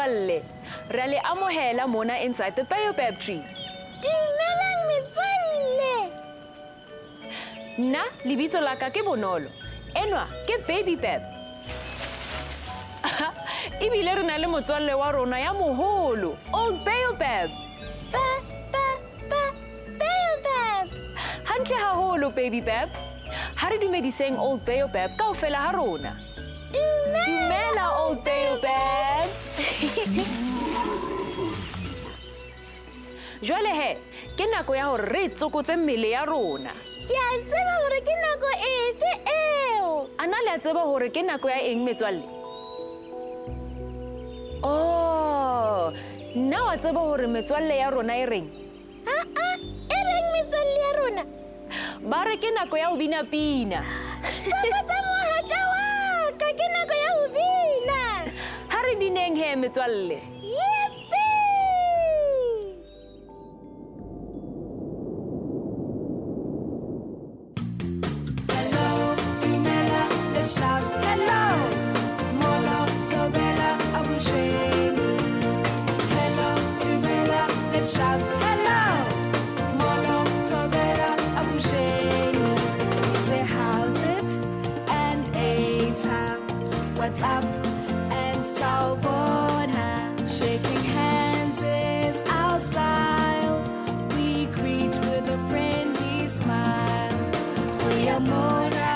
metswalle. Re a le amohela mona inside the baobab tree. Dumelang metswalle. Nna lebitso la ka ke Bonolo. Enwa ke Babybab. Ebile re na le motswalle wa rona ya moholo, Old Baobab. Baobab. Hantle haholo Babybab. Ha re dumediseng Old Baobab kaofela ha rona. Dumela Old Baobab. Jwale he, ke nako ya hore re tsokotse mmele ya rona. Ke a tseba hore ke nako efe eo. Ana le a tseba hore ke nako ya eng metswalle? Oh, nna wa tseba hore metswalle ya rona e reng? E reng metswalle ya rona? Ba re ke nako ya ho bina pina. Tsokotsa mohatla wa ka, ke nako ya ho bina. Ha re bineng he metswalle. Yippee! Hello, Dumela, let's shout hello. Molo, Tobela, Abusheng. Hello, Dumela, let's shout hello. Molo, Tobela, Abusheng. Say how's it and Eta, what's up and Sawubona. Shaking hands is our style. We greet with a friendly smile. Khuyamora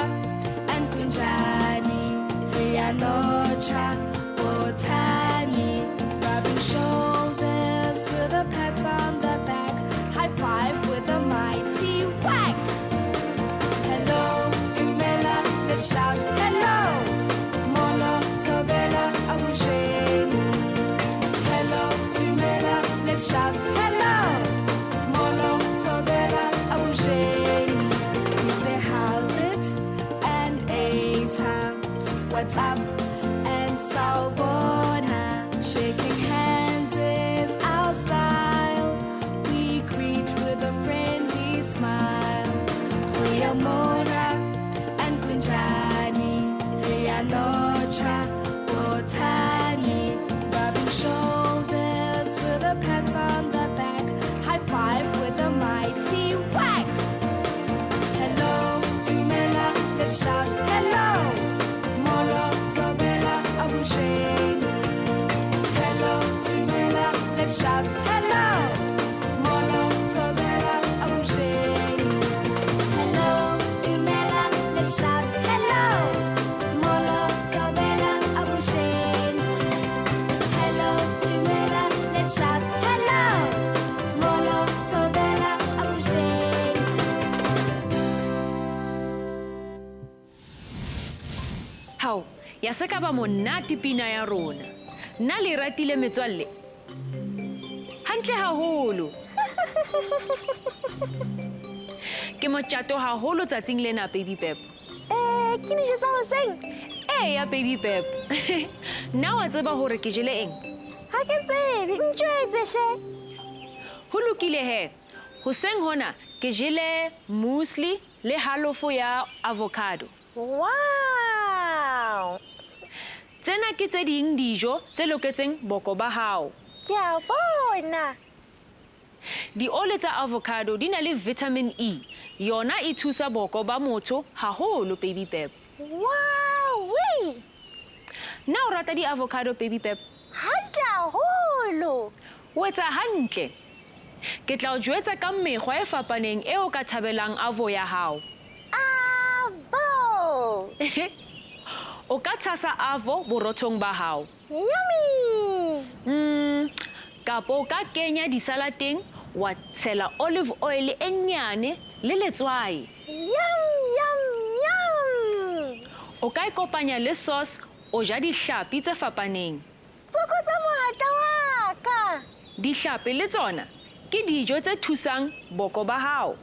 and Kunjani, Riyalocha, Botani, rubbing shoulders with a pat on the back, high five with a mighty whack. Hello, Dumela, let's shout hello. Molo, Tobela, Abusheng. Hello, Dumela, let's shout hello. Molo, Tobela, Abusheng. We say how's it and Eta, what's up and Sawubona. Shaking hands is our style. We greet with a friendly smile. Khuyamora and Kunjani, Riyalocha, Botani, rubbing shoulders with a pat on the back, high five with a mighty whack. Hello, Dumela, let's shout hello. Molo, Tobela, Abusheng. Hello, Dumela, let's shout hello. Molo, Tobela, Abusheng. Hello, Dumela, let's shout hello. Molo, Tobela, Abusheng. Hello, Dumela, let's shout hello. Molo, Tobela, Abusheng. Hao, ya se ka ba monate pina ya rona. Nna le ratile metswalle. Hantle haholo. Ke motjato haholo tsatsing lena Babybab. Ke dijo tsa hoseng. Ya Babybab. Nna wa tseba hore ke jele eng? Ha ke tsebe, ntjwetse hle. Ho lokile he. Hoseng hona ke jele muesli le halofo ya avocado. Wow! Tsena ke tse ding dijo tse loketseng boko ba hao. Ke a bona. Diole tsa avocado di na le vitamin E. Yona e thusa boko ba motho haholo Babybab. Wow! Wee! Na o rata di avocado Babybab? Hantle haholo. O etsa hantle. Ke tla o jwetsa ka mekgwa e fapaneng eo ka thabelang avo ya hao. Avo! O ka tshasa avo borothong ba hao. Yummy! Kapo o ka kenya disalateng wa tshela olive oil e nyane le letswai. Yum, yum, yum! O ka ikopanya le sauce o ja dihlapi tse fapaneng. Tsokotsa mohatla wa ka. Dihlapi le tsona ke dijo tse thusang boko ba hao.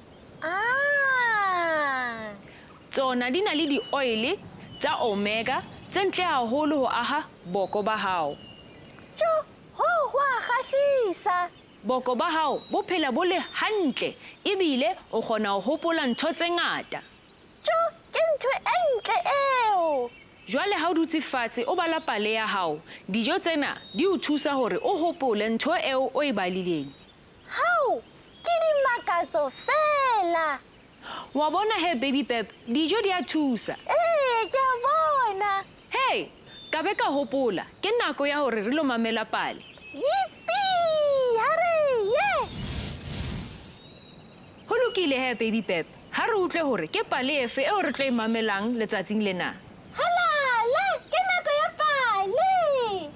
Tsona di na le di-oil tsa omega tse ntle haholo ho aha boko ba hao. Ho hwa kgahlisa. Boko ba hao bo phela bo le hantle ebile o kgona ho hopola ntho tse ngata. Ke ntho e ntle eo. Jwale ha o dutse fatshe o bala pale ya hao, dijo tsena di o thusa hore o hopole ntho eo o e balileng. Hao, ke dimakatso fela. Wa bona he baby Pep, dijo di a thusa. Ke a bona. Hey, ka be ka hopola, ke nako ya hore re lo mamela pale. Yippee! Hare, yeah! Ho lokile he baby Pep, ha re utlwe hore ke pale efe eo re tlo e mamelang letsatsing lena. Halala, ke nako ya pale.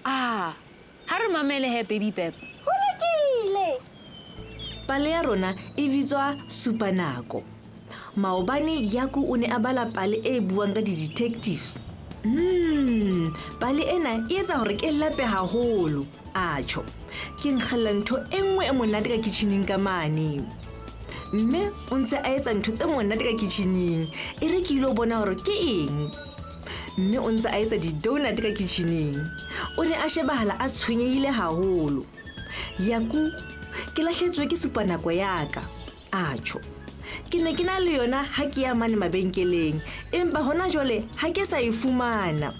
Ah, ha re mamele he baby Pep. Ho lokile. Pale ya rona e bitswa Supanako. Maobane Yaku o ne a bala pale e buang ka di-detectives. Pale ena e etsa hore ke lape haholo. Atsho, ke nkgella ntho e nngwe e monate ka kitcheneng ka mane. Mme o ntse a etsa ntho tse monate ka kitcheneng, e re ke ilo bona hore ke eng. Mme o ntse a etsa di-donut ka kitcheneng. O ne a shebahala a tshwenyehile haholo. Yaku, ke lahletswe ke Supanako ya ka. Atsho, ke ne ke na le yona ha ke ya mane mabenkeleng, empa hona jwale ha ke sa e fumana.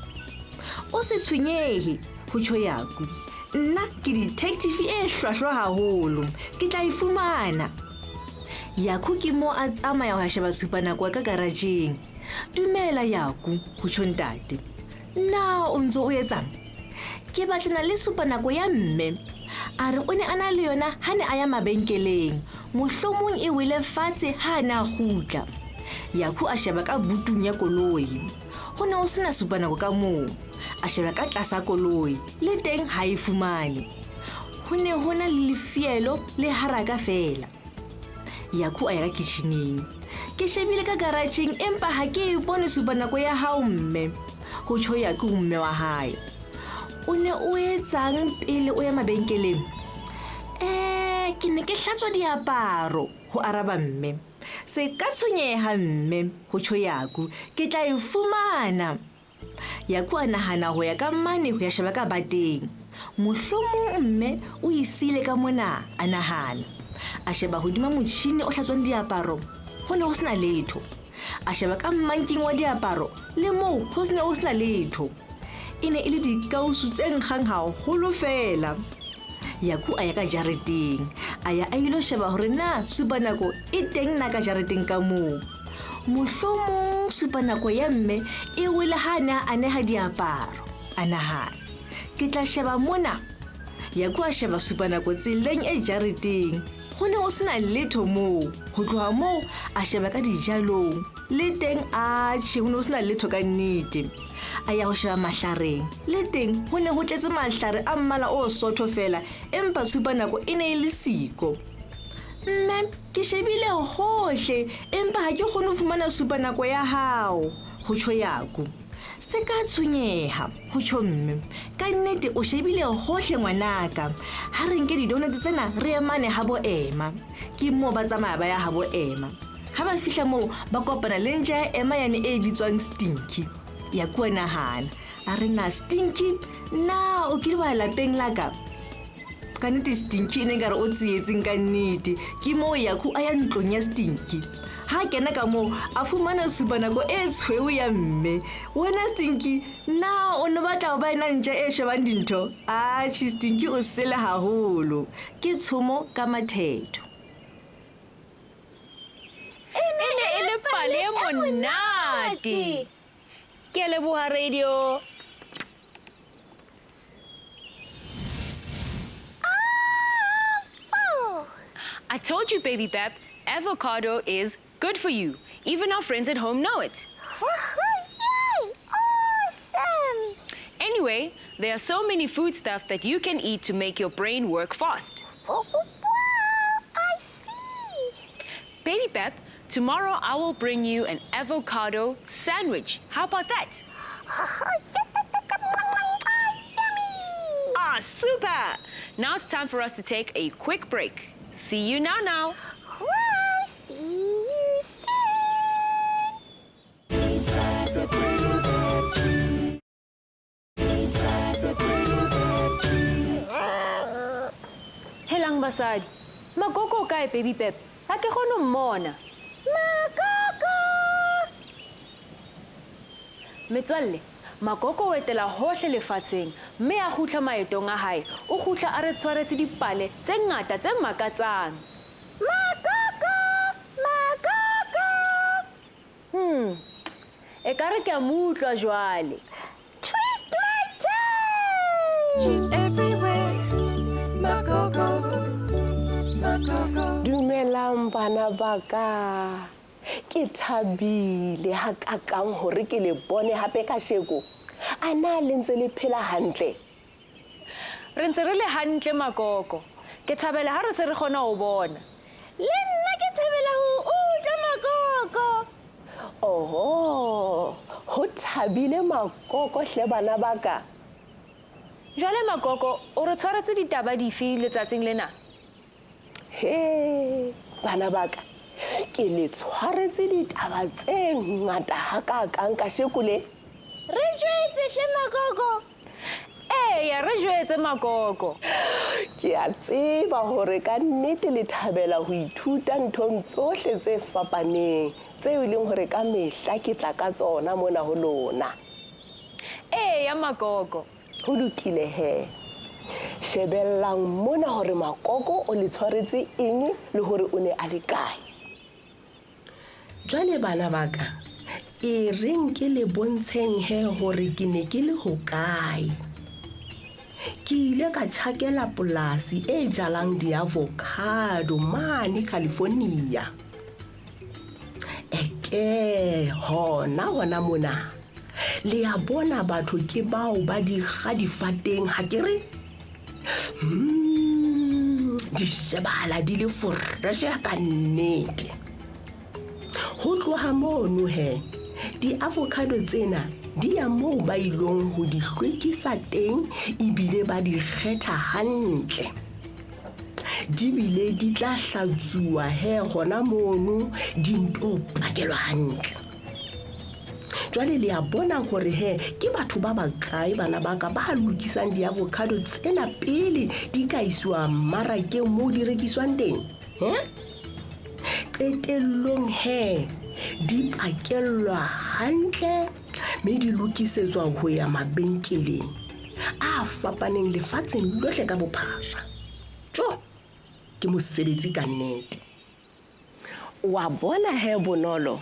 O se tshwenyehe, ho tjho Yaku. Nna ke detective e hlwahlwa haholo, ke tla e fumana. Yaku ke mo a tsamaya ho sheba Supanako ka garageng. Dumela Yaku, ho tjho ntate. Na o ntso o etsang? Ke batlana le Supanako ya mme. A re o ne a na le yona ha ne a ya mabenkeleng. Mohlomong e wele fatshe ha na kgutla. Yaku a sheba ka butung ya koloi. Ho ne ho sena Supanako ka moo. A sheba ka tlasa koloi, le teng ha e fumane. Ho ne ho na le lefielo le haraka fela. Yaku a ya ka kitcheneng. Ke shebile ka garageng empa ha ke e bone Supanako ya hao mme. Ho tjho Yaku mme wa hae. O ne o etsang pele o ya mabenkeleng? Ke ne ke hlatswa diaparo, ho araba mme. Se ka tshwenyeha mme, ho tjho Yaku, ke tla e fumana. Yaku a nahana ho ya ka mane ho ya sheba ka bateng. Mohlomong mme o isile ka mona, a nahana. A sheba hodima motjhini o hlatswang diaparo, ho ne ho sena letho. A sheba ka mmanking wa diaparo, le moo ho sena letho. E ne e le dikausu tse nkgang haholo fela. Yaku a ya ka jareteng, a ya a ilo sheba hore na Supanako e teng na ka jareteng ka moo. Mohlomong Supanako ya mme e wele ha na a neha diaparo, a nahana. Ke tla sheba mona. Yaku a sheba Supanako tseleng e jareteng. Ho ne ho sena letho moo. Ho tloha moo a sheba ka dijalong, le teng ho ne ho sena letho ka nnete. A ya ho sheba mahlareng, le teng ho ne ho tletse mahlare a mmala o sotho fela, empa Supanako e ne e le siko. Mme, ke shebile hohle, empa ha ke kgone ho fumana Supanako ya hao, ho tjho Yaku. Se ka tshwenyeha, ho tjho mme. Ka nnete o shebile hohle ngwanaka. Ha re nke di-donut tsena re emane ha bo Ema. Ke moo ba tsamaya ba ya ha bo Ema. Ha ba fihla moo ba kopana le ntja ya Ema yane e bitswang Stinky. Yaku a nahana, a re na Stinky, na o ke ba lapeng la ka? Ka nnete Stinky ne nkare o tsietseng ka nnete. Ke moo Yaku a ya ntlong ya Stinky. Ha kena ka moo a fumana Supanako e tshweu ya mme. Wena Stinky, na o ne batla ho ba ena ntja e shebang dintho? Stinky o sele haholo. Ke tshomo ka mathetho. E ne e le pale e monate. Ke leboha radio. I told you, baby Pep, avocado is good for you. Even our friends at home know it. Yay! Awesome! Anyway, there are so many food stuff that you can eat to make your brain work fast. Wow, I see. Baby Pep, tomorrow I will bring you an avocado sandwich. How about that? Yummy! Ah, super! Now it's time for us to take a quick break. See you now. Wow, see you soon. Inside the Bluebird. Inside the Bluebird. Helang basadi. Magoko kae baby Pep? Ha ke kgone mmona. Makoko! Metswalle, Makoko o etela hohle lefatsheng, mme a kgutla maetong a hae, o kgutla a re tshwaretse dipale tse ngata tse makatsang. Makoko! Makoko! Ekare ke a mo utlwa jwale. Twist my tail! She's everywhere. Makoko, Makoko. Dumelang bana ba ka. Ke thabile ha kakang hore ke le bone hape ka sheko. Ana le ntse le phela hantle. Re ntse re le hantle Makoko. Ke thabela ha re se re kgona ho bona. Le nna ke thabela ho utlwa Makoko. Oho, ho thabile Makoko hle bana ba ka. Jwale Makoko, o re tshwaretse ditaba dife letsatsing lena? He, bana ba ka. Ke le tshwaretse ditaba tse ngata ha kakang ka sheko le. Re jwetse hle Makoko. Eya, re jwetse Makoko. Ke a tseba hore ka nnete le thabela ho ithuta nthong tsohle tse fapaneng tseo e leng hore ka mehla ke tla ka tsona mona ho lona. Eya Makoko. Ho lokile he. Shebellang mona hore Makoko o le tshwaretse eng le hore o ne a le kae. Jwale bana ba ka, e reng ke le bontsheng he hore ke ne ke le hokae. Ke ile ka tjhakela polasi e jalang di-avocado mane California. Eke hona mona. Le a bona batho ke bao ba di kga difateng ha ke re. Di shebahala di le fresh ka nnete. Ho tloha mono he, di-avocado tsena di ya moo ba ilong ho di hlwekisa teng ebile ba di kgetha hantle. Di bile di tla hlatsuwa he hona mono di nto pakelwa hantle. Jwale le a bona hore he ke batho ba bakae bana ba ka ba lokisang di-avocado tsena pele di ka iswa mmarakeng moo di rekiswang teng. Qetellong he di pakellwa hantle mme di lokisetswa ho ya mabenkeleng a fapaneng lefatsheng lohle ka bophara. Jo, ke mosebetsi ka nnete. Wa bona he Bonolo,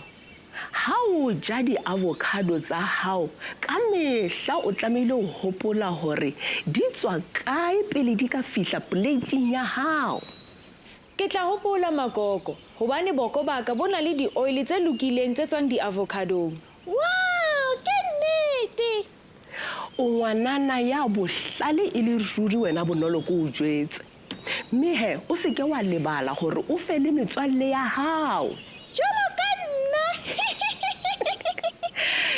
ha o ja di-avocado tsa hao ka mehla o tlamehile ho hopola hore di tswa kae pele di ka fihla plating ya hao. Ke tla hopola Makoko, hobane boko ba ka bona le di-oil tse lokileng tse tswang di-avocadong. Wow, ke nnete. O ngwanana ya bohlale e le ruri wena Bonolo ko o jwetse. Mme he, o se ke wa lebala hore o fe le metswalle ya hao. Jwalo ka nna.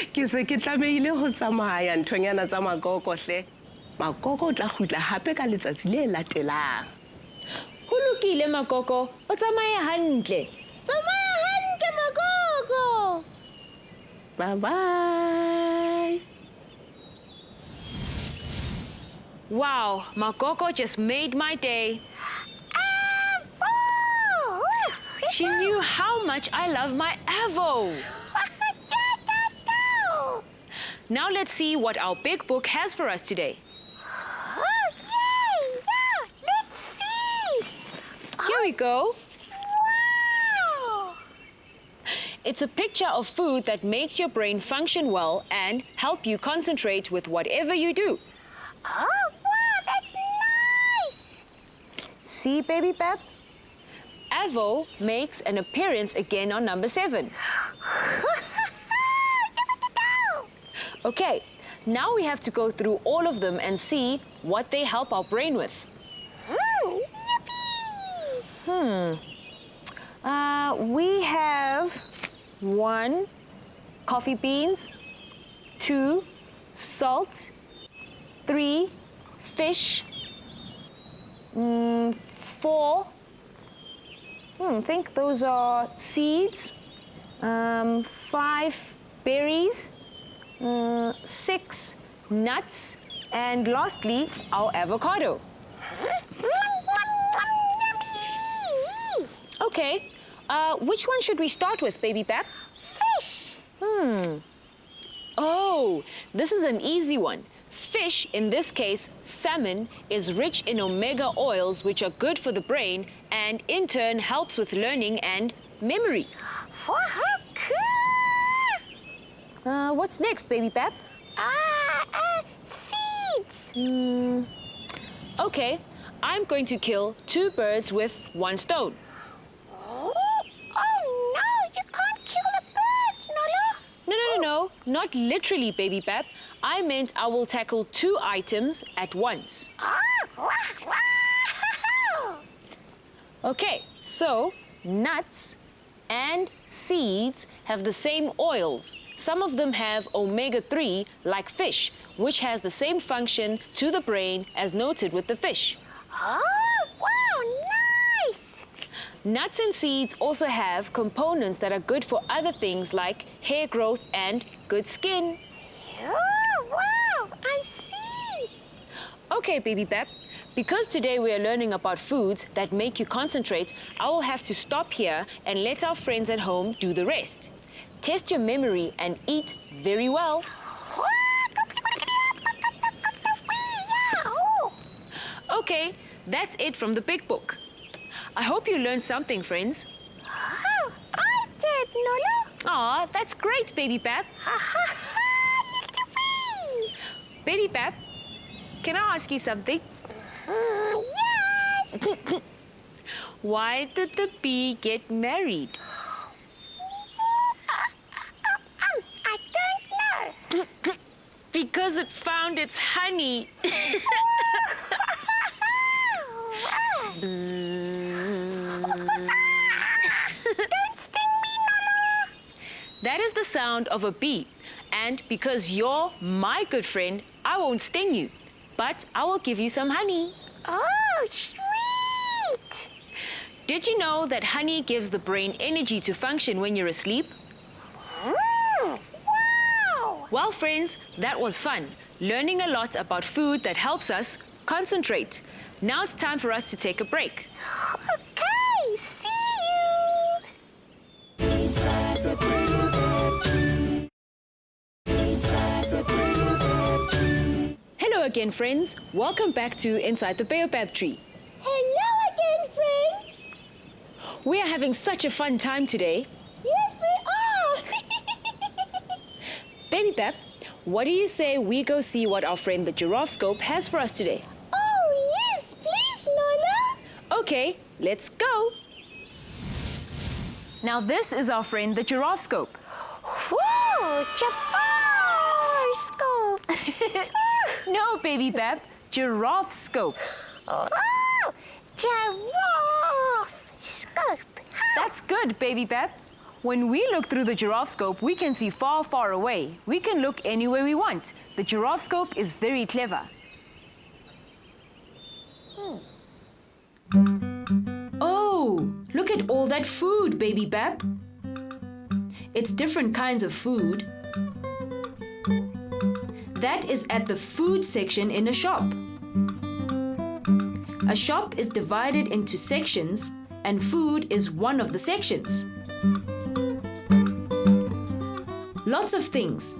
Ke se ke tlamehile ho tsamaya nthonyana tsa Makoko hle. Makoko o tla kgutla hape ka letsatsi le latelang. Ho lokile Makoko, o tsamaye hantle. Tsamaya hantle Makoko. Bye-bye. Wow, Makoko just made my day. Avo! She knew how much I love my Avo. Now let's see what our big book has for us today. Oh, yay! Yeah, let's see. Here we go. Wow! It's a picture of food that makes your brain function well and help you concentrate with whatever you do. Oh, wow, that's nice. See, Baby Pep? Avo makes an appearance again on number 7. Okay, now we have to go through all of them and see what they help our brain with. Yippee! We have 1, coffee beans, 2, salt, 3, fish, 4, I think those are seeds, 5, berries, 6, nuts, and lastly, our avocado. Okay, which one should we start with, Baby Pep? Fish. Oh, this is an easy one. Fish, in this case salmon, is rich in omega oils which are good for the brain and in turn helps with learning and memory. What's next, Baby Pep? Seeds. Okay, I'm going to kill 2 birds with 1 stone. Oh no, you can't kill the birds, Nolo. No, not literally, Baby Pep. I meant I will tackle 2 items at once. Okay, so nuts and seeds have the same oils. Some of them have omega-3, like fish, which has the same function to the brain as noted with the fish. Oh, wow, nice. Nuts and seeds also have components that are good for other things like hair growth and good skin. Oh, wow, I see. Okay, Baby Pep, because today we are learning about foods that make you concentrate, I will have to stop here and let our friends at home do the rest. Test your memory and eat very well. Okay, that's it from the big book. I hope you learned something, friends. Oh, I did, Nolo. Aw, that's great, Baby Pep. Baby Pep, can I ask you something? Yes. Why did the bee get married? I don't know. Because it found its honey. Don't sting me, Nolo. That is the sound of a bee. And because you're my good friend, I won't sting you. But I will give you some honey. Oh, sweet. Did you know that honey gives the brain energy to function when you're asleep? Wow. Well, friends, that was fun. Learning a lot about food that helps us concentrate. Now it's time for us to take a break. Okay, see you. Inside the Baobab tree. Inside the Baobab tree. Hello again, friends. Welcome back to Inside the Baobab Tree. Hello again, friends. We are having such a fun time today. Yes, we are. Baby Pep, what do you say we go see what our friend the Giraffe Scope has for us today? Oh, yes, please, Lola. Okay, let's go. Now this is our friend the Giraffe Scope. Whoa, Jafar scope. No, Baby Pep, Giraffe Scope. Oh, giraffe scope. That's good, Baby Pep. When we look through the Giraffe Scope, we can see far, far away. We can look anywhere we want. The Giraffe Scope is very clever. Oh, look at all that food, Baby Pep. It's different kinds of food. That is at the food section in a shop. A shop is divided into sections, and food is one of the sections. Lots of things.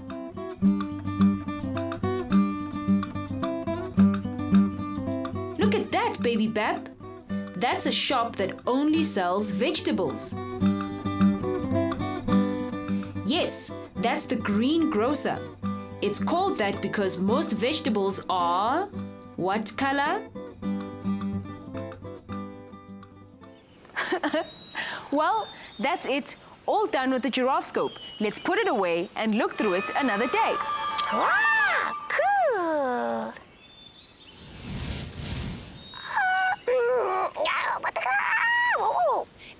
Look at that, Baby Pep. That's a shop that only sells vegetables. Yes, that's the green grocer. It's called that because most vegetables are... what color? Well, that's it. All done with the Giraffe Scope. Let's put it away and look through it another day. Wow, cool.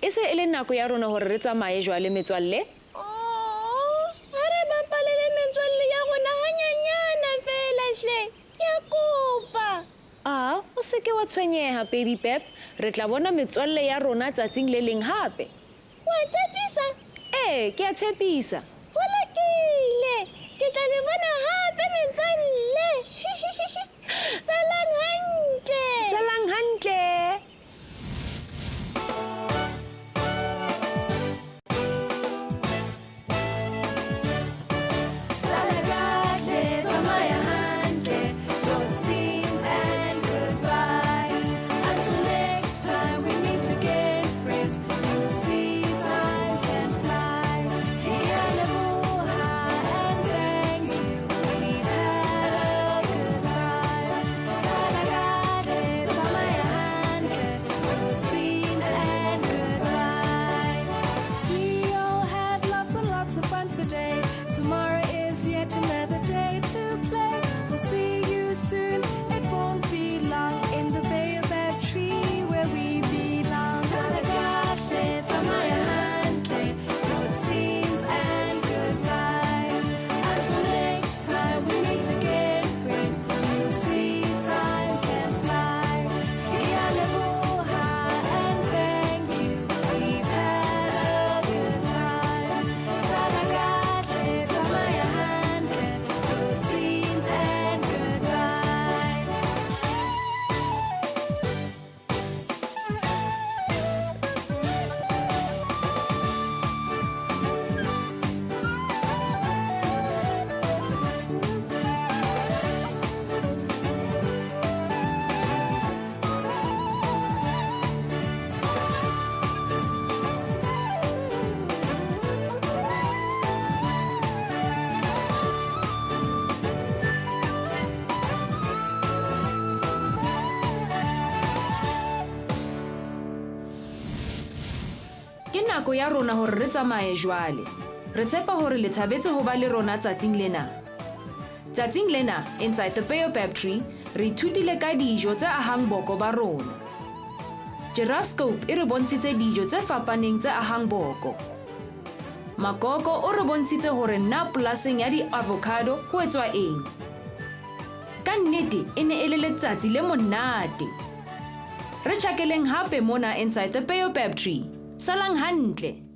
E se e le nako ya rona hore re tsamaye jwale metswalle? Oh, ha re bapalele metswalle ya rona hanyanyana fela hle. Ke a kopa. O se ke wa tshwenyeha, Baby Pep. Re tla bona metswalle ya rona tsatsing le leng hape. Wa tshepisa? Ee, ke a tshepisa. Ho lokile. Ke tla le bona hape metswalle. Salang hantle. Salang hantle. Salaga, nako ya rona hore re tsamaye jwale. Re tshepa hore le thabetse ho ba le rona tsatsing lena. Tsatsing lena, inside the Baobab Tree, re ithutile ka dijo tse ahang boko ba rona. Giraffescope e re bontshitse dijo tse fapaneng tse ahang boko. Makoko o re bontshitse hore na polaseng ya di-avocado ho etswa eng. Ka nnete e ne e le letsatsi le monate. Re tjhakeleng hape mona inside the Baobab Tree. Salang hantle.